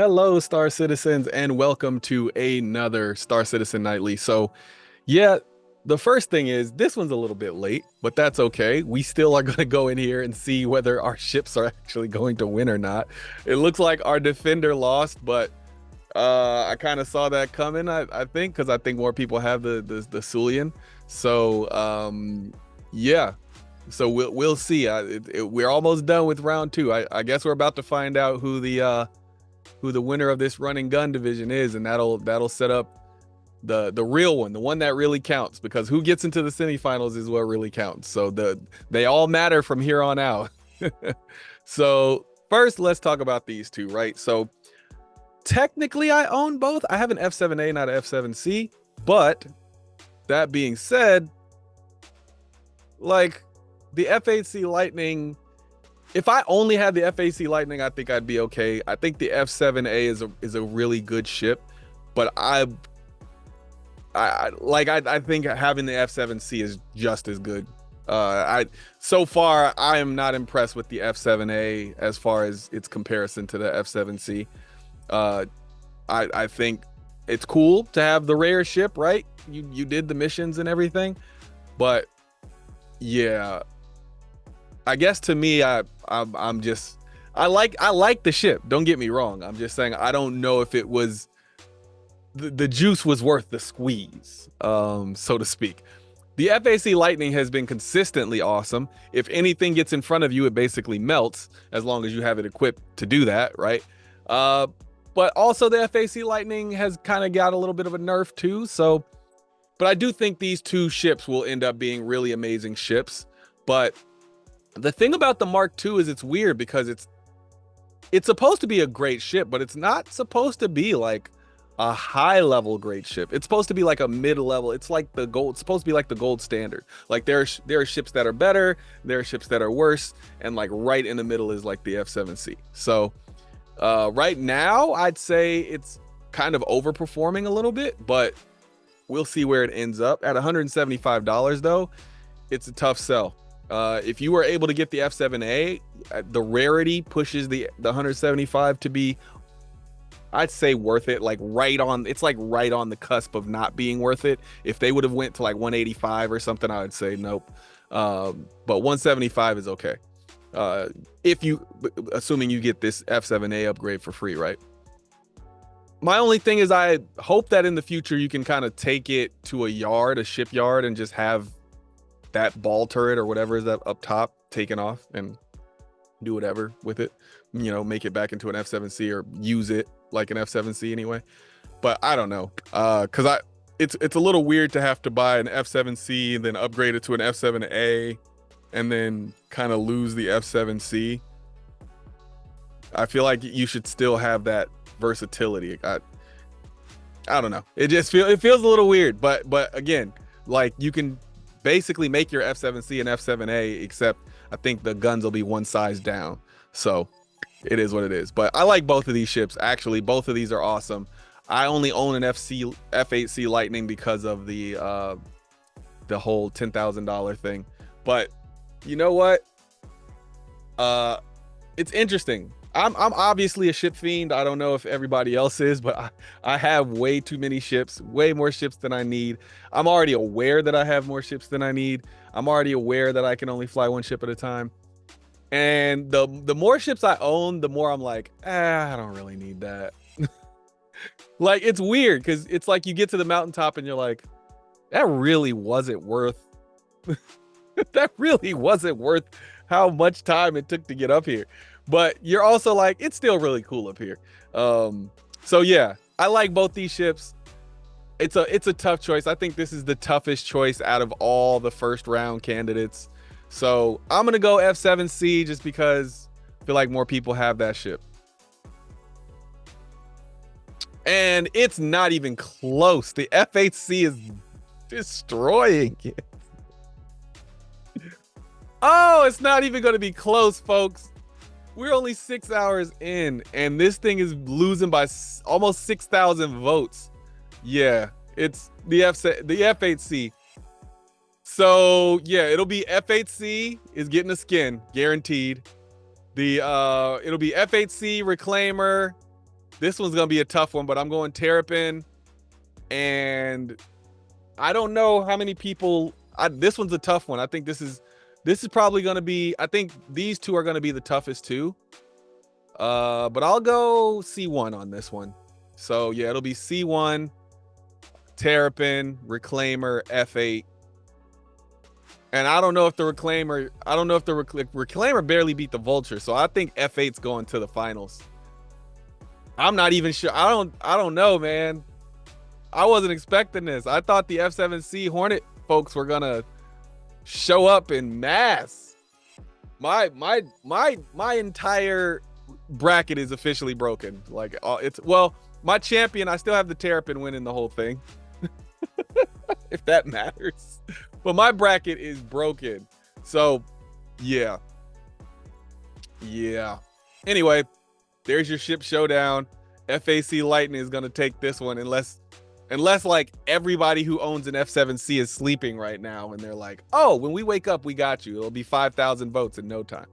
Hello, Star Citizens, and welcome to another Star Citizen Nightly. Yeah, the first thing is this one's a little bit late, but that's okay. We still are going to go in here and see whether our ships are actually going to win or not. It looks like our defender lost, but I kind of saw that coming. I think because I think more people have the Sulian. Yeah. So we'll see. We're almost done with round two. I guess we're about to find out who the winner of this run and gun division is, and that'll set up the real one, the one that really counts, because who gets into the semifinals is what really counts. So they all matter from here on out. So first, let's talk about these two, right? So technically, I own both. I have an F7A, not an F7C, but that being said, like the F8C Lightning, if I only had the F8C Lightning, I think I'd be okay. I think the F7A is a really good ship, but I think having the F7C is just as good. So far I am not impressed with the F7A as far as its comparison to the F7C. I think it's cool to have the rare ship, right? You did the missions and everything, but yeah, I guess to me, I'm just I like the ship. Don't get me wrong. I'm just saying I don't know if it was the juice was worth the squeeze, so to speak. The F8C Lightning has been consistently awesome. If anything gets in front of you, it basically melts as long as you have it equipped to do that, right? But also the F8C Lightning has kind of got a little bit of a nerf too. But I do think these two ships will end up being really amazing ships. But the thing about the Mark II is it's weird because it's supposed to be a great ship, but it's not supposed to be like a high level great ship. It's supposed to be like a mid level. It's like the gold. It's supposed to be like the gold standard. Like there are ships that are better, there are ships that are worse, and like right in the middle is like the F7C. So right now I'd say it's kind of overperforming a little bit, but we'll see where it ends up. At $175 though, it's a tough sell. If you were able to get the F7A, the rarity pushes the 175 to be, I'd say, worth it. It's like right on the cusp of not being worth it. If they would have went to like 185 or something, I would say nope. But 175 is okay. Assuming you get this F7A upgrade for free, right? My only thing is I hope that in the future you can kind of take it to a shipyard, and just have that ball turret or whatever is up top taken off and do whatever with it, make it back into an F7C or use it like an F7C anyway. But I don't know, because it's a little weird to have to buy an F7C and then upgrade it to an F7A and then kind of lose the F7C. I feel like you should still have that versatility. I don't know, it feels a little weird, but again, like you can basically make your F7C and F7A, except I think the guns will be one size down. So it is what it is. But I like both of these ships. Actually, both of these are awesome. I only own an F8C Lightning because of the whole $10,000 thing. But you know what? It's interesting. I'm obviously a ship fiend. I don't know if everybody else is, but I have way too many ships, way more ships than I need. I'm already aware that I have more ships than I need. I'm already aware that I can only fly one ship at a time. And the more ships I own, the more I'm like, I don't really need that. Like, it's weird because it's like you get to the mountaintop and you're like, that really wasn't worth that really wasn't worth how much time it took to get up here. But you're also like, it's still really cool up here. So yeah, I like both these ships. It's a tough choice. I think this is the toughest choice out of all the first round candidates. So I'm gonna go F7C just because I feel like more people have that ship. And it's not even close. The F8C is destroying it. Oh, it's not even going to be close, folks. We're only 6 hours in, and this thing is losing by almost 6,000 votes. Yeah, it's the F8C. So yeah, it'll be F8C is getting a skin, guaranteed. It'll be F8C Reclaimer, This one's gonna be a tough one, but I'm going Terrapin, and I don't know how many people. This one's a tough one. I think this is probably gonna be. I think these two are gonna be the toughest two. But I'll go C1 on this one. So yeah, it'll be C1, Terrapin, Reclaimer, F8. And I don't know if the Reclaimer, Reclaimer barely beat the Vulture, so I think F8's going to the finals. I'm not even sure. I don't know, man. I wasn't expecting this. I thought the F7C Hornet folks were gonna show up in mass. My entire bracket is officially broken. Like my champion, I still have the Terrapin winning the whole thing. If that matters. But my bracket is broken. So yeah. Anyway, there's your ship showdown. F8C Lightning is gonna take this one unless like everybody who owns an F7C is sleeping right now and they're like, oh, when we wake up, we got you. It'll be 5,000 votes in no time.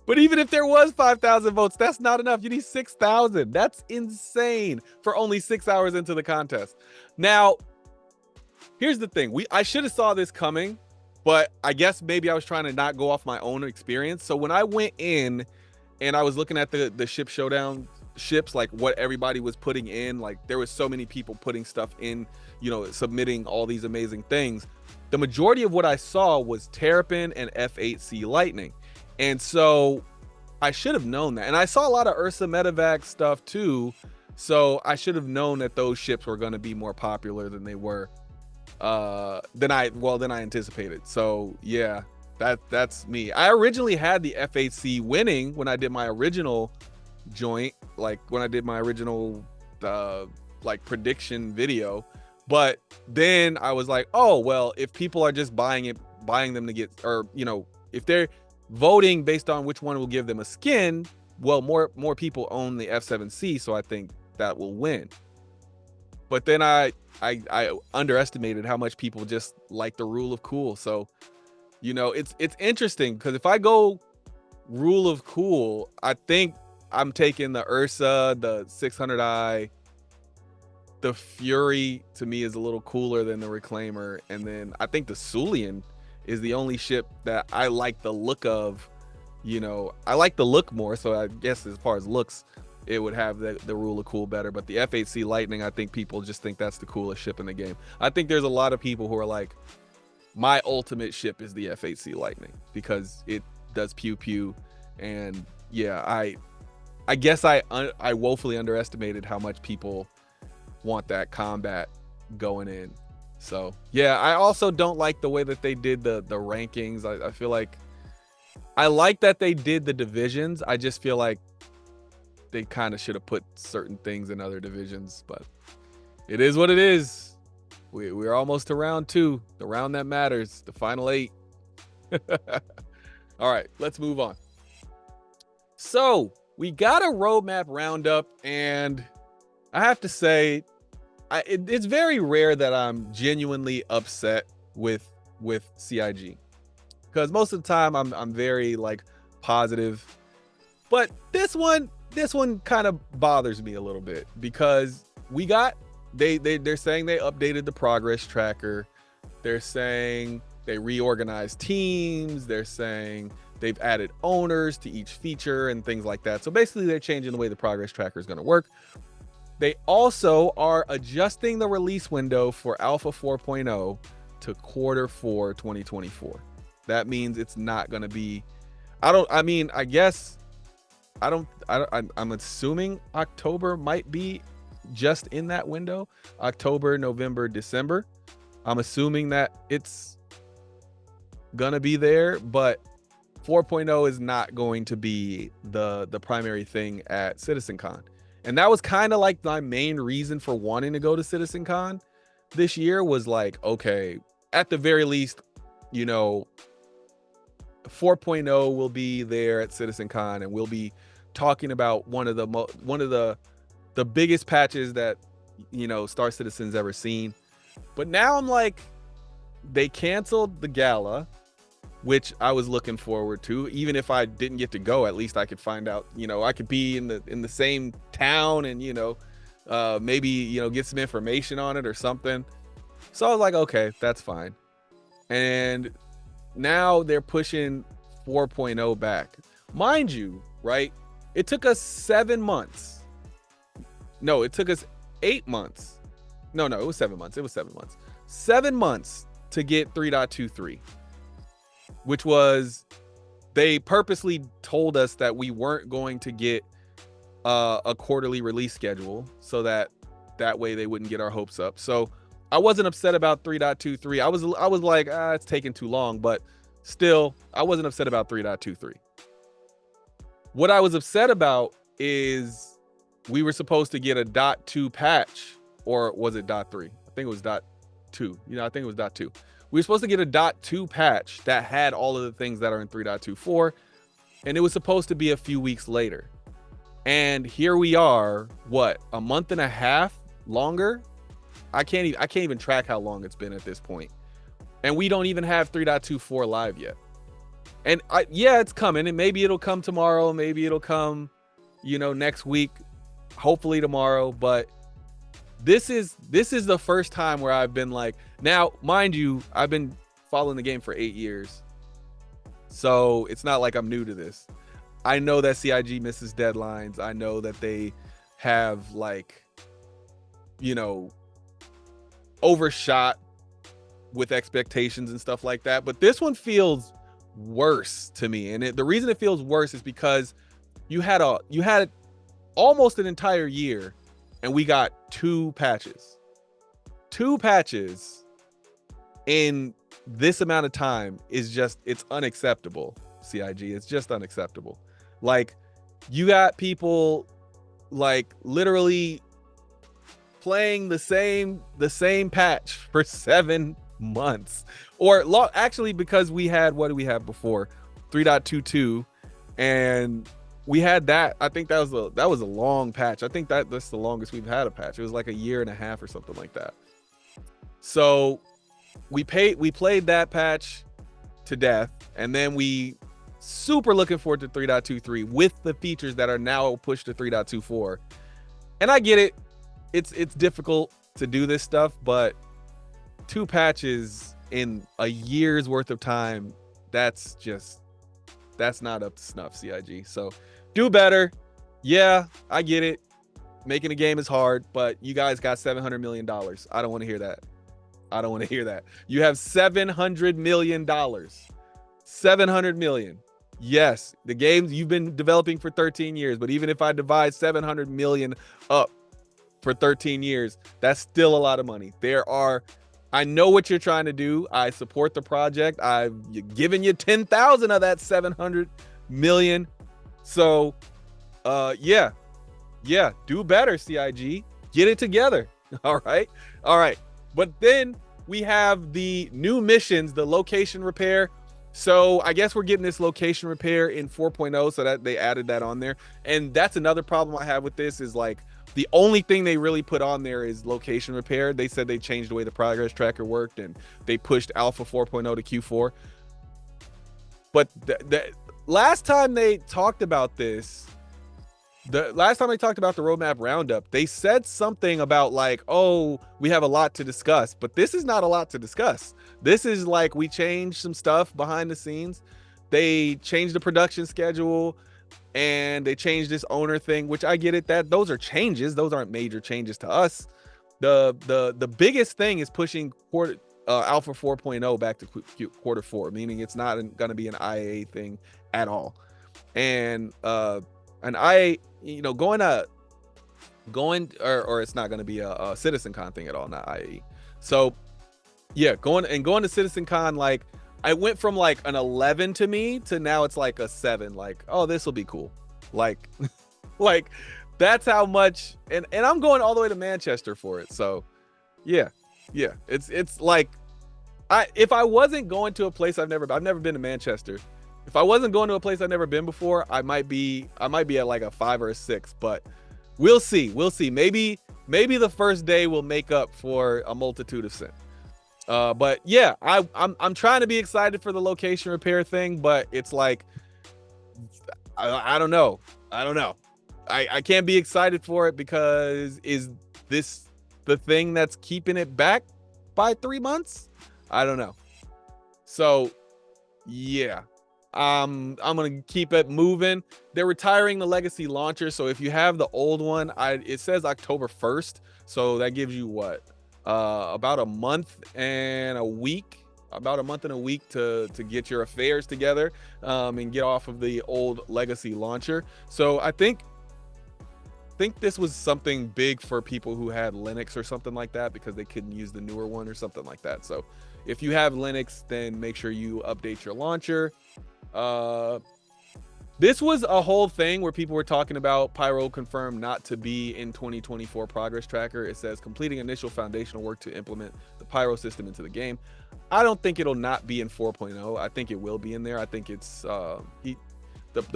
But even if there was 5,000 votes, that's not enough. You need 6,000. That's insane for only 6 hours into the contest. Now, here's the thing. I should have saw this coming, but I guess maybe I was trying to not go off my own experience. So when I went in and I was looking at the ship showdown ships, like what everybody was putting in, like there was so many people putting stuff in, submitting all these amazing things. The majority of what I saw was Terrapin and F8C Lightning. And so I should have known that. And I saw a lot of Ursa Medevac stuff too. So I should have known that those ships were going to be more popular than they were, than I anticipated. So yeah, that's me. I originally had the F8C winning when I did my original joint, like when I did my original like prediction video. But then I was like, oh, well, if people are just buying them to get, or, if they're voting based on which one will give them a skin, well, more people own the F7C, so I think that will win. But then I underestimated how much people just like the rule of cool. So, it's interesting because if I go rule of cool, I think I'm taking the Ursa, the 600i. The Fury to me is a little cooler than the Reclaimer, and then I think the Sulian is the only ship that I like the look of. I like the look more, so I guess as far as looks, it would have the rule of cool better. But the F8C Lightning, I think people just think that's the coolest ship in the game. I think there's a lot of people who are like, my ultimate ship is the F8C Lightning because it does pew pew, and yeah, I guess I woefully underestimated how much people want that combat going in. So yeah, I also don't like the way that they did the rankings. I feel like I like that they did the divisions. I just feel like they kind of should have put certain things in other divisions, but it is what it is. We're almost to round 2, the round that matters, the final 8. All right, let's move on. So we got a roadmap roundup, and I have to say, it's very rare that I'm genuinely upset with CIG, because most of the time I'm very like positive, but this one kind of bothers me a little bit because they're saying they updated the progress tracker, they're saying they reorganized teams, they're saying they've added owners to each feature and things like that. So basically they're changing the way the progress tracker is going to work. They also are adjusting the release window for Alpha 4.0 to Q4 2024. That means it's not going to be, I'm assuming October might be just in that window. October, November, December. I'm assuming that it's going to be there, but 4.0 is not going to be the primary thing at CitizenCon. And that was kind of like my main reason for wanting to go to CitizenCon this year, was like, okay, at the very least, 4.0 will be there at CitizenCon, and we'll be talking about one of the biggest patches that Star Citizen's ever seen. But now I'm like, they canceled the gala, which I was looking forward to. Even if I didn't get to go, at least I could find out, I could be in the same town and, maybe, get some information on it or something. So I was like, okay, that's fine. And now they're pushing 4.0 back. Mind you, right? It took us 7 months. No, it took us 8 months. No, it was 7 months. It was 7 months. 7 months to get 3.23, which was, they purposely told us that we weren't going to get a quarterly release schedule, so that way they wouldn't get our hopes up. So I wasn't upset about 3.23. I was like, it's taking too long, but still, I wasn't upset about 3.23. What I was upset about is we were supposed to get a .2 patch, or was it .3? I think it was .2. I think it was .2. We were supposed to get a .2 patch that had all of the things that are in 3.24, and it was supposed to be a few weeks later. And here we are, what, a month and a half longer? I can't even track how long it's been at this point. And we don't even have 3.24 live yet. And it's coming, and maybe it'll come tomorrow, maybe it'll come, next week, hopefully tomorrow. But this is the first time where I've been like, now, mind you, I've been following the game for 8 years. So it's not like I'm new to this. I know that CIG misses deadlines. I know that they have overshot with expectations and stuff like that. But this one feels worse to me. And the reason it feels worse is because you had almost an entire year and we got 2 patches. 2 patches in this amount of time is just, it's unacceptable, CIG. It's just unacceptable. You got people literally playing the same patch for 7 months, or actually, because we had, what did we have before? 3.22, and we had that. I think that was a long patch. I think that's the longest we've had a patch. It was like a year and a half or something like that. So we played that patch to death, and then we super looking forward to 3.23 with the features that are now pushed to 3.24. And I get it. It's difficult to do this stuff, but 2 patches in a year's worth of time, that's not up to snuff, CIG. So do better. Yeah, I get it. Making a game is hard, but you guys got $700 million. I don't want to hear that. I don't want to hear that. You have $700 million. 700 million. Yes, the games you've been developing for 13 years, but even if I divide 700 million up for 13 years, that's still a lot of money. I know what you're trying to do. I support the project. I've given you 10,000 of that 700 million. So, yeah, do better, CIG. Get it together. All right. But then we have the new missions, the location repair. So I guess we're getting this location repair in 4.0, so that they added that on there. And that's another problem I have with this is the only thing they really put on there is location repair. They said they changed the way the progress tracker worked and they pushed alpha 4.0 to Q4. But the last time they talked about this, the roadmap roundup, they said something about we have a lot to discuss, but this is not a lot to discuss. This is we changed some stuff behind the scenes. They changed the production schedule and they changed this owner thing, which I get it, that those are changes. Those aren't major changes to us. The biggest thing is pushing alpha 4.0 back to quarter 4, meaning it's not going to be an IA thing at all. And an IA, going or it's not going to be a CitizenCon thing at all, not IAE. So yeah, going to CitizenCon, I went from an 11 to me to now it's a 7. Oh, this will be cool. That's how much. And I'm going all the way to Manchester for it. So yeah, it's if I wasn't going to a place I've never been to Manchester. If I wasn't going to a place I've never been before, I might be at a 5 or a 6. But we'll see. Maybe the first day will make up for a multitude of sin. But yeah, I'm trying to be excited for the location repair thing, but it's like I don't know. I don't know. I can't be excited for it because is this the thing that's keeping it back by 3 months? I don't know. So yeah. I'm gonna keep it moving. They're retiring the legacy launcher, so if you have the old one, it says October 1st, so that gives you what, about a month and a week, to get your affairs together, and get off of the old legacy launcher. So I think this was something big for people who had Linux or something like that, because they couldn't use the newer one or something like that. So if you have Linux, then make sure you update your launcher. This was a whole thing where people were talking about Pyro confirmed not to be in 2024 progress tracker. It says completing initial foundational work to implement the Pyro system into the game. I don't think it'll not be in 4.0. I think it will be in there. I think it's the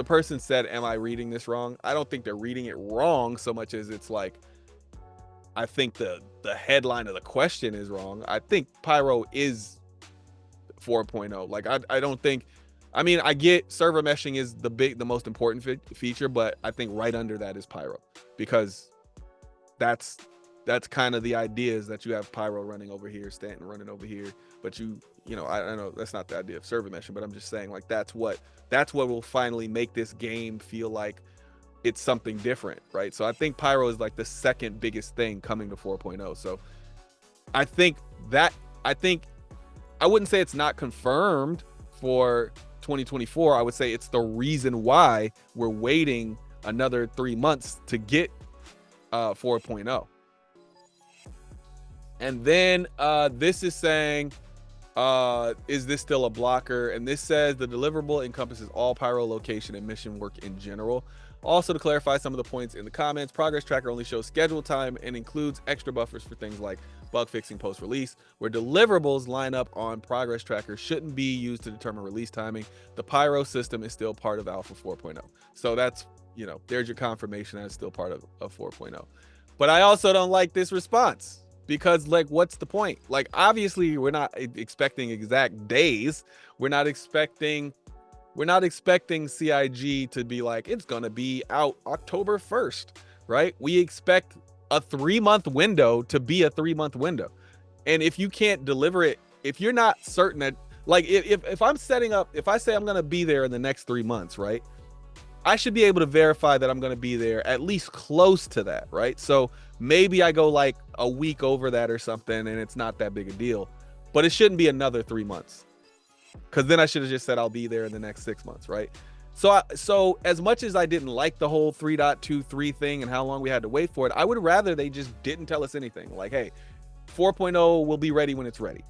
person said, am I reading this wrong? I don't think they're reading it wrong so much as it's like, I think the headline of the question is wrong. I think Pyro is 4.0. Like I don't think, I mean, I get server meshing is the most important feature, but I think right under that is Pyro, because that's kind of the idea, is that you have Pyro running over here, Stanton running over here, but you know, I know that's not the idea of server meshing, but I'm just saying, like, that's what will finally make this game feel like it's something different, right? So I think Pyro is like the second biggest thing coming to 4.0. So I think I wouldn't say it's not confirmed for 2024. I would say it's the reason why we're waiting another 3 months to get 4.0. And then this is saying, is this still a blocker? And this says the deliverable encompasses all Pyro location and mission work in general. Also, to clarify some of the points in the comments, progress tracker only shows schedule time and includes extra buffers for things like bug fixing post-release, where deliverables line up on progress tracker shouldn't be used to determine release timing. The Pyro system is still part of Alpha 4.0. So that's, you know, there's your confirmation that it's still part of 4.0. But I also don't like this response, because, like, what's the point? Like, obviously we're not expecting exact days. We're not expecting CIG to be like, it's gonna be out October 1st, right? We expect a 3-month window to be a 3-month window. And if you can't deliver it, if you're not certain that, like, if I'm setting up, if I say I'm gonna be there in the next 3 months, right, I should be able to verify that I'm gonna be there at least close to that, right? So maybe I go like a week over that or something, and it's not that big a deal, but it shouldn't be another 3 months, because then I should have just said I'll be there in the next 6 months, right? So as much as I didn't like the whole 3.23 thing and how long we had to wait for it, I would rather they just didn't tell us anything. Like, hey, 4.0 will be ready when it's ready,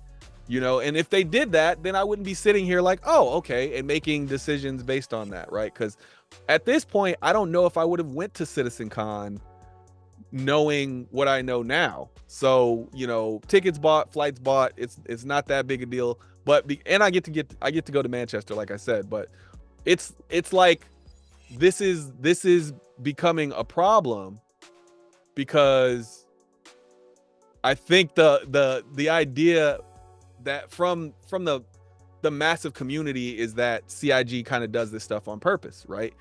you know? And if they did that, then I wouldn't be sitting here like, oh, okay, and making decisions based on that, right? Because at this point, I don't know if I would have went to CitizenCon knowing what I know now. So, you know, tickets bought, flights bought, it's not that big a deal. But and I get to go to Manchester, like I said, but it's like this is becoming a problem, because I think the idea that from the massive community is that CIG kind of does this stuff on purpose, right?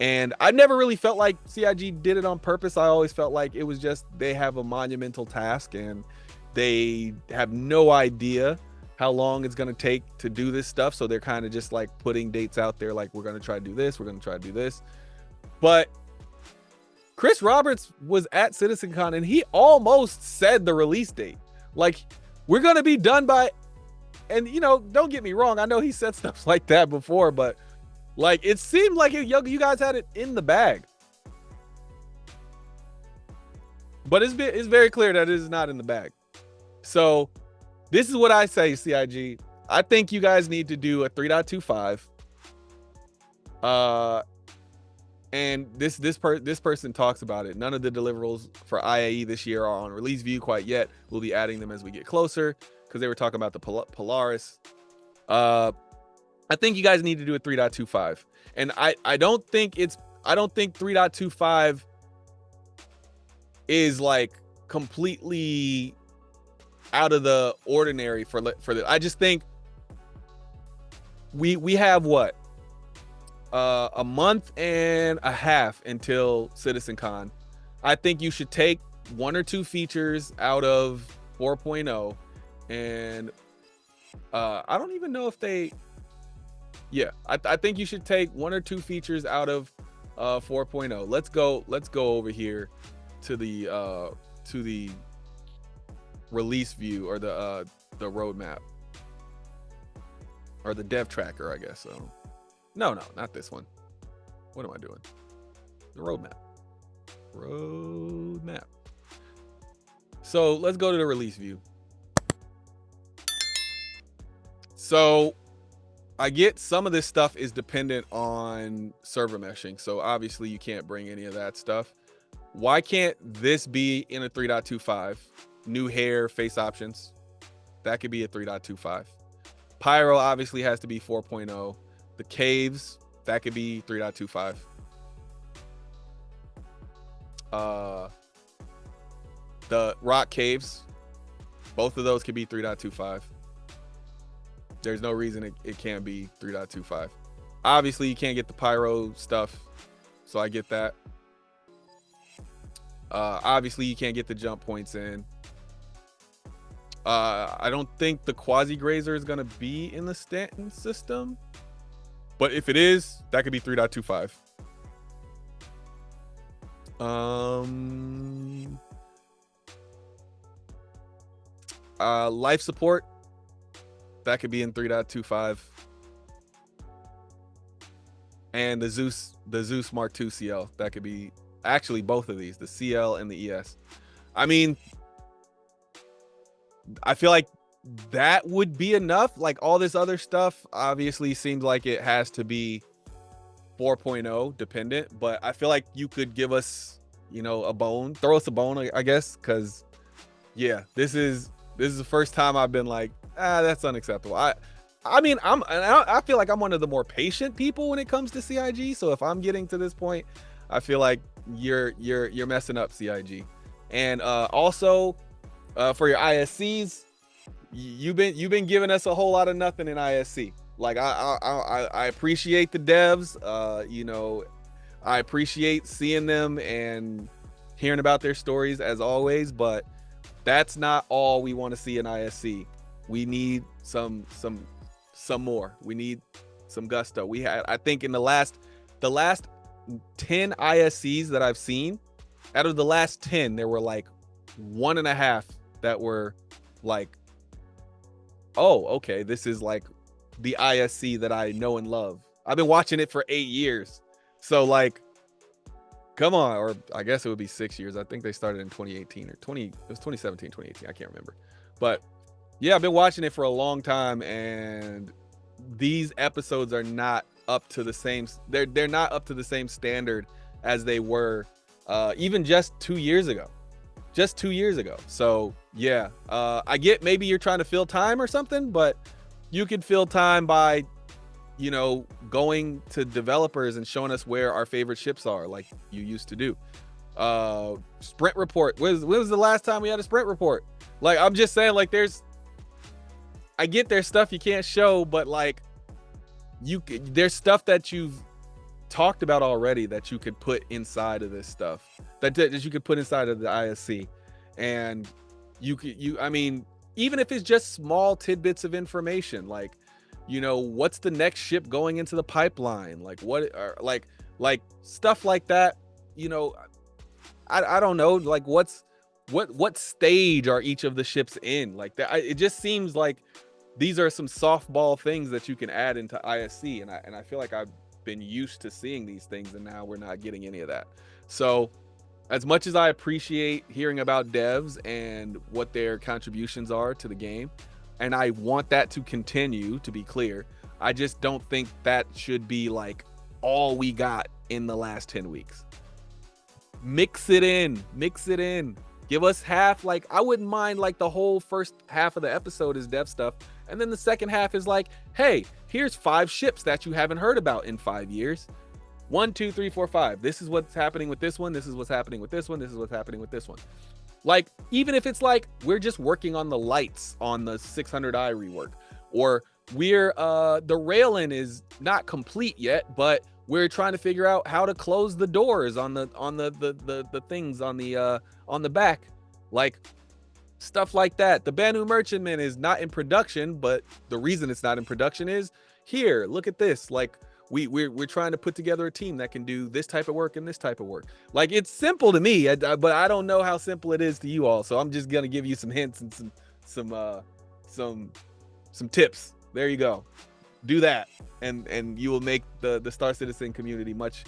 And I never really felt like CIG did it on purpose. I always felt like it was just, they have a monumental task and they have no idea how long it's going to take to do this stuff. So they're kind of just like putting dates out there, like, we're going to try to do this, we're going to try to do this. But Chris Roberts was at CitizenCon and he almost said the release date. Like, we're going to be done by, and, you know, don't get me wrong, I know he said stuff like that before, but like, it seemed like you guys had it in the bag. But it's very clear that it is not in the bag. So this is what I say, CIG. I think you guys need to do a 3.25. And this person talks about it. None of the deliverables for IAE this year are on release view quite yet. We'll be adding them as we get closer, because they were talking about the Polaris. I think you guys need to do a 3.25. And I don't think 3.25 is like completely out of the ordinary for the. I just think we have what, a month and a half until CitizenCon. I think you should take 1 or 2 features out of 4.0, and I don't even know if they. Yeah, I think you should take 1 or 2 features out of 4.0. Let's go over here to the release view, or the roadmap, or the dev tracker, I guess. So no, not this one. What am I doing? The roadmap. So let's go to the release view. So I get some of this stuff is dependent on server meshing. So obviously you can't bring any of that stuff. Why can't this be in a 3.25? New hair, face options, that could be a 3.25. Pyro obviously has to be 4.0. The caves, that could be 3.25. The rock caves, both of those could be 3.25. There's no reason it can't be 3.25. Obviously, you can't get the pyro stuff, so I get that. Obviously, you can't get the jump points in. I don't think the quasi grazer is going to be in the Stanton system, but if it is, that could be 3.25. Life support, that could be in 3.25. And the Zeus Mark II CL, that could be actually both of these, the CL and the ES. I mean, I feel like that would be enough. Like, all this other stuff obviously seems like it has to be 4.0 dependent, but I feel like you could give us, a bone, throw us a bone, I guess, because yeah, this is the first time I've been like, that's unacceptable. I mean, I feel like I'm one of the more patient people when it comes to CIG. So if I'm getting to this point, I feel like you're messing up, CIG. And also, for your ISCs, you've been giving us a whole lot of nothing in ISC. Like, I appreciate the devs. I appreciate seeing them and hearing about their stories as always, but that's not all we want to see in ISC. We need some more. We need some gusto. I think in the last 10 ISCs that I've seen, out of the last 10, there were like 1.5 that were like, oh, okay, this is like the ISC that I know and love. I've been watching it for 8 years. So, like, come on. Or I guess it would be 6 years. I think they started in 2018 or it was 2017, 2018. I can't remember. But yeah, I've been watching it for a long time, and these episodes are not up to the same. They're not up to the same standard as they were even just 2 years ago. Just 2 years ago. So yeah, I get maybe you're trying to fill time or something, but you could fill time by, going to developers and showing us where our favorite ships are, like you used to do. Sprint report. When was the last time we had a sprint report? Like, I'm just saying, like, I get there's stuff you can't show, but like, there's stuff that you've talked about already that you could put inside of this stuff, that you could put inside of the ISC, and I mean, even if it's just small tidbits of information, like, what's the next ship going into the pipeline, like what are like stuff like that. I don't know, like what stage are each of the ships in, like that. It just seems like these are some softball things that you can add into ISC, and I feel like I've been used to seeing these things, and now we're not getting any of that. So as much as I appreciate hearing about devs and what their contributions are to the game, and I want that to continue, to be clear, I just don't think that should be like all we got in the last 10 weeks. Mix it in. Give us half. Like, I wouldn't mind like the whole first half of the episode is dev stuff, and then the second half is like, hey, here's 5 ships that you haven't heard about in 5 years. 1, 2, 3, 4, 5. This is what's happening with this one. This is what's happening with this one. This is what's happening with this one. Like, even if it's like we're just working on the lights on the 600i rework, or we're the railing is not complete yet, but we're trying to figure out how to close the doors on the things on the back, like stuff like that. The Banu Merchantman is not in production, but the reason it's not in production is here. Look at this. Like we're trying to put together a team that can do this type of work and this type of work. Like, it's simple to me, but I don't know how simple it is to you all. So I'm just gonna give you some hints and some tips. There you go. Do that, and you will make the Star Citizen community much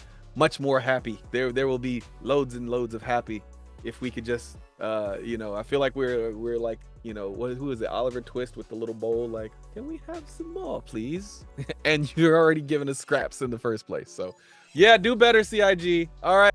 more happy. There will be loads and loads of happy if we could just you know, I feel like we're like, you know, who is it, Oliver Twist with the little bowl, like, can we have some more please? And you're already giving us scraps in the first place. So yeah, do better, CIG. All right.